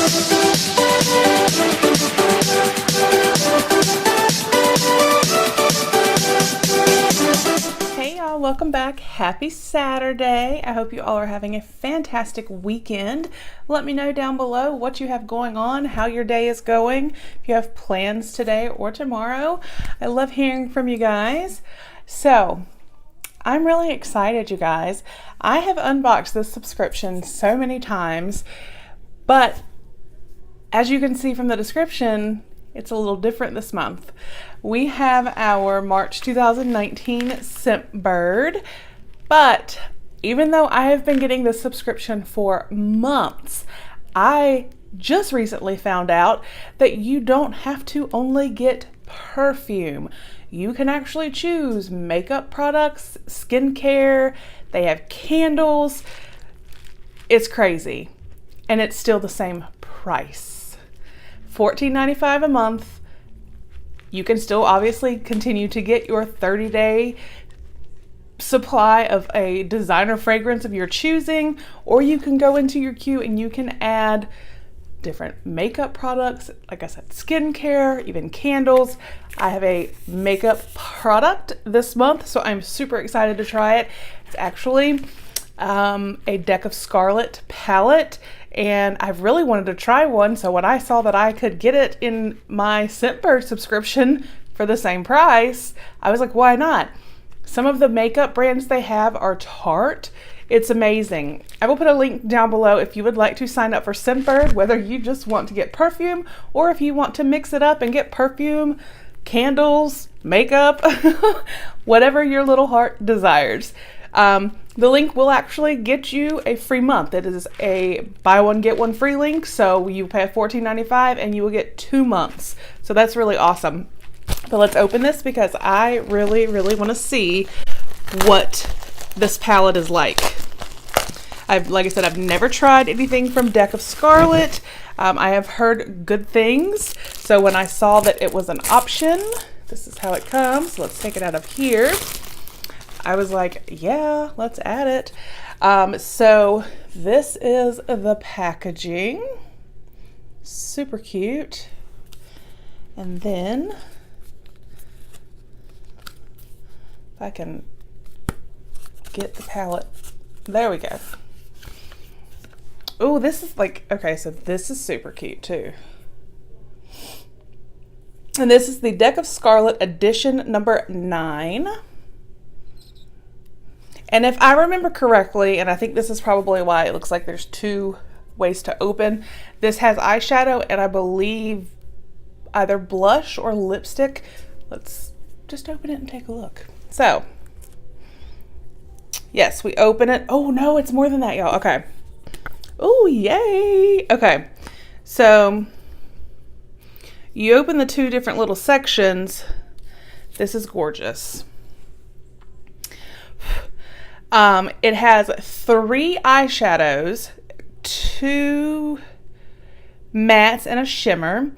Hey y'all, welcome back. Happy Saturday. I hope you all are having a fantastic weekend. Let me know down below what you have going on, how your day is going, if you have plans today or tomorrow. I love hearing from you guys. So, I'm really excited, you guys. I have unboxed this subscription so many times, but as you can see from the description, it's a little different this month. We have our March 2019 Scentbird, but even though I have been getting this subscription for months, I just recently found out that you don't have to only get perfume. You can actually choose makeup products, skincare, they have candles. It's crazy. And it's still the same price. $14.95 a month. You can still obviously continue to get your 30-day supply of a designer fragrance of your choosing, or you can go into your queue and you can add different makeup products, like I said, skincare, even candles. I have a makeup product this month, so I'm super excited to try it. It's actually a Deck of Scarlet palette, and I've really wanted to try one, so when I saw that I could get it in my Scentbird subscription for the same price, I was like, why not? Some of the makeup brands they have are Tarte. It's amazing. I will put a link down below if you would like to sign up for Scentbird, whether you just want to get perfume or if you want to mix it up and get perfume, candles, makeup, whatever your little heart desires. The link will actually get you a free month. It is a buy one, get one free link. So you pay $14.95 and you will get 2 months. So that's really awesome. But let's open this because I really, really want to see what this palette is like. Like I said, I've never tried anything from Deck of Scarlet. I have heard good things. So when I saw that it was an option, this is how it comes. Let's take it out of here. I was like, yeah, let's add it. So this is the packaging. Super cute. And then, if I can get the palette, there we go. Oh, this is like, okay, so this is super cute too. And this is the Deck of Scarlet edition number 9. And if I remember correctly, and I think this is probably why it looks like there's 2 ways to open, this has eyeshadow and I believe either blush or lipstick. Let's just open it and take a look. So, yes, we open it. Oh no, it's more than that, y'all. Okay. Oh, yay. Okay. So, you open the 2 different little sections. This is gorgeous. It has 3 eyeshadows, 2 mattes, and a shimmer.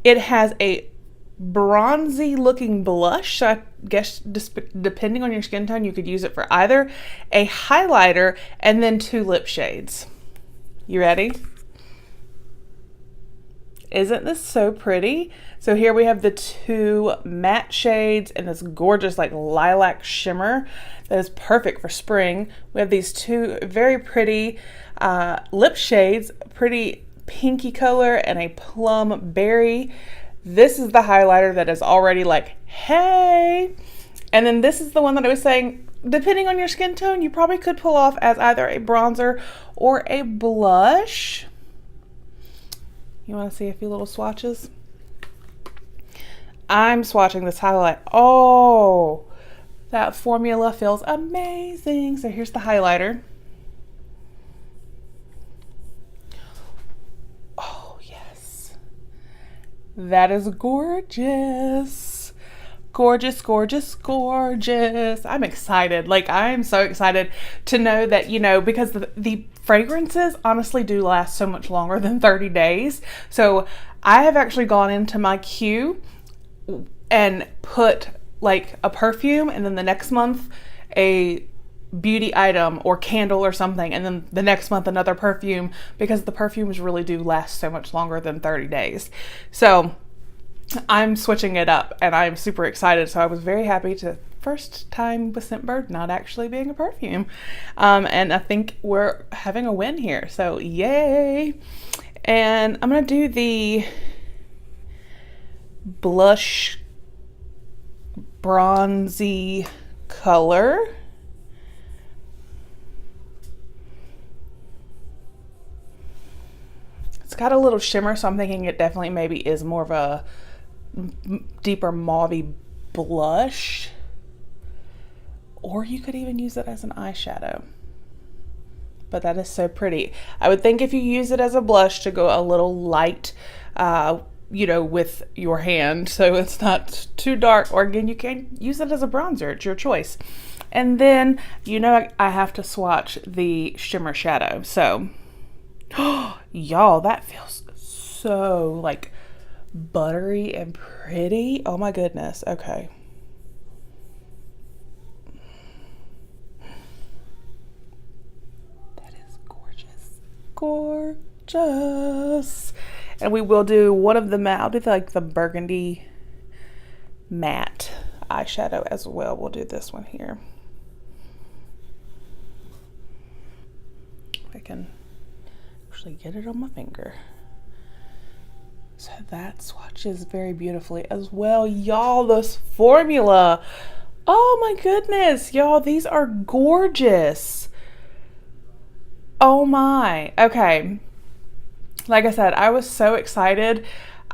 It has a bronzy looking blush. So I guess depending on your skin tone, you could use it for either a highlighter and then 2 lip shades. You ready? Isn't this so pretty? So here we have the 2 matte shades and this gorgeous like lilac shimmer that is perfect for spring. We have these 2 very pretty lip shades, pretty pinky color and a plum berry. This is the highlighter that is already like, hey. And then this is the one that I was saying, depending on your skin tone, you probably could pull off as either a bronzer or a blush. You want to see a few little swatches? I'm swatching this highlight. Oh, that formula feels amazing. So here's the highlighter. Oh, yes. That is gorgeous. Gorgeous, gorgeous, gorgeous. I'm excited. Like, I'm so excited to know that, you know, because the fragrances honestly do last so much longer than 30 days. So I have actually gone into my queue and put like a perfume and then the next month a beauty item or candle or something, and then the next month another perfume, because the perfumes really do last so much longer than 30 days. So I'm switching it up and I'm super excited. So I was very happy to first time with Scentbird not actually being a perfume. And I think we're having a win here. So yay. And I'm going to do the blush bronzy color. It's got a little shimmer, so I'm thinking it definitely maybe is more of a deeper mauvey blush, or you could even use it as an eyeshadow, but that is so pretty. I would think if you use it as a blush to go a little light, you know, with your hand, so it's not too dark, or again, you can use it as a bronzer. It's your choice. And then, you know, I have to swatch the shimmer shadow. So, y'all, that feels so like buttery and pretty. Oh my goodness. Okay. That is gorgeous. Gorgeous. And we will do one of the matte. I'll do like the burgundy matte eyeshadow as well. We'll do this one here. I can actually get it on my finger. So that swatches very beautifully as well. Y'all, this formula. Oh my goodness. Y'all, these are gorgeous. Oh my. Okay. Like I said, I was so excited.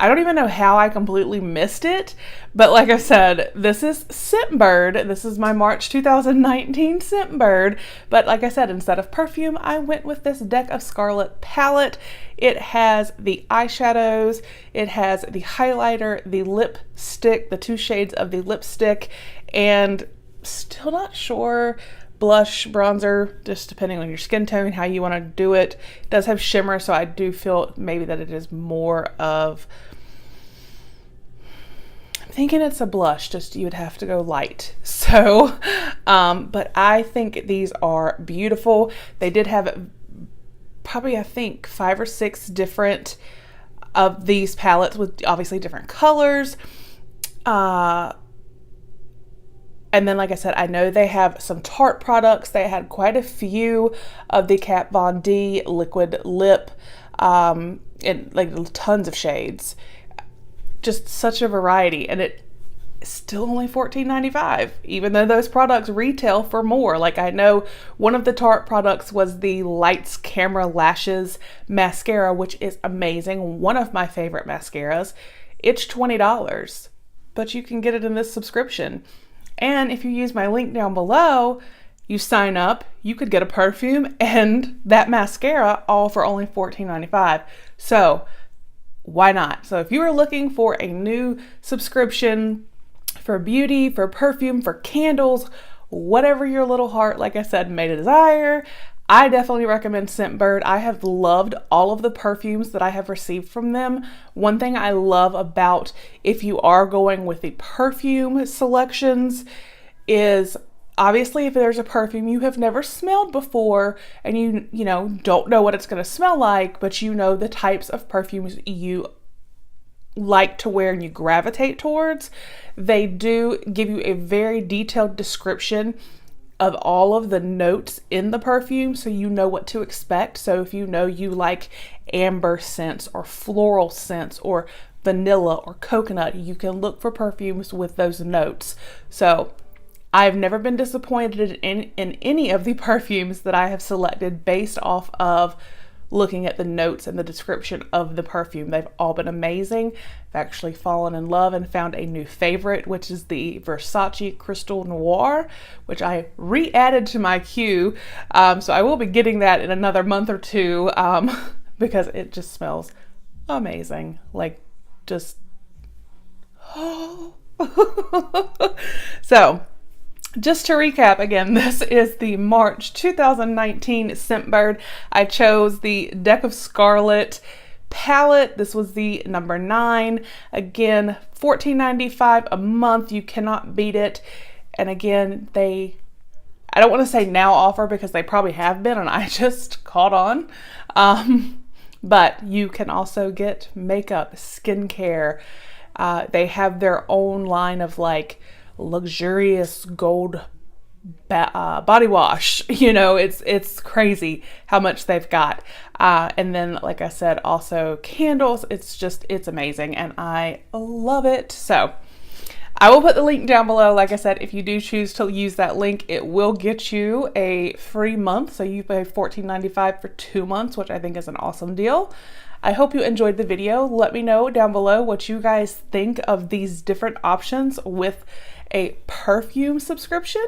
I don't even know how I completely missed it. But like I said, this is Scentbird. This is my March 2019 Scentbird. But like I said, instead of perfume, I went with this Deck of Scarlet palette. It has the eyeshadows, it has the highlighter, the lipstick, the 2 shades of the lipstick, and still not sure, blush, bronzer, just depending on your skin tone, how you want to do it. It does have shimmer, so I do feel maybe that it is more of, I'm thinking it's a blush, just you would have to go light. So, but I think these are beautiful. They did have probably, I think, 5 or 6 different of these palettes with obviously different colors. And then, like I said, I know they have some Tarte products. They had quite a few of the Kat Von D liquid lip, and like tons of shades. Just such a variety, and it's still only $14.95, even though those products retail for more. Like, I know one of the Tarte products was the Lights Camera Lashes mascara, which is amazing. One of my favorite mascaras. It's $20, but you can get it in this subscription. And if you use my link down below, you sign up, you could get a perfume and that mascara all for only $14.95. So why not? So if you are looking for a new subscription for beauty, for perfume, for candles, whatever your little heart, like I said, may desire, I definitely recommend Scentbird. I have loved all of the perfumes that I have received from them. One thing I love about, if you are going with the perfume selections, is obviously if there's a perfume you have never smelled before and you know don't know what it's going to smell like, but you know the types of perfumes you like to wear and you gravitate towards, they do give you a very detailed description of all of the notes in the perfume, so you know what to expect. So if you know you like amber scents or floral scents or vanilla or coconut, you can look for perfumes with those notes. So I've never been disappointed in any of the perfumes that I have selected based off of looking at the notes and the description of the perfume. They've all been amazing. I've actually fallen in love and found a new favorite, which is the Versace Crystal Noir, which I re-added to my queue. So I will be getting that in another month or two, because it just smells amazing. Like, just, so just to recap again, this is the March 2019 Scentbird. I chose the Deck of Scarlet palette. This was the number 9. Again, $14.95 a month. You cannot beat it. And again, they I don't want to say now offer because they probably have been and I just caught on. But you can also get makeup, skincare. They have their own line of like luxurious gold body wash. You know, it's crazy how much they've got. And then, like I said, also candles. It's amazing and I love it. So I will put the link down below. Like I said, if you do choose to use that link, it will get you a free month. So you pay $14.95 for 2 months, which I think is an awesome deal. I hope you enjoyed the video. Let me know down below what you guys think of these different options with a perfume subscription,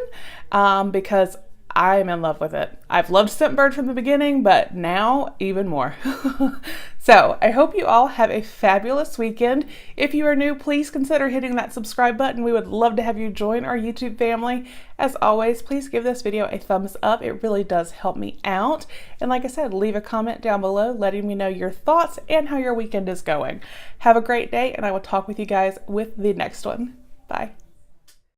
because I'm in love with it. I've loved Scentbird from the beginning, but now even more. So I hope you all have a fabulous weekend. If you are new, please consider hitting that subscribe button. We would love to have you join our YouTube family. As always, please give this video a thumbs up. It really does help me out. And like I said, leave a comment down below letting me know your thoughts and how your weekend is going. Have a great day, and I will talk with you guys with the next one. Bye.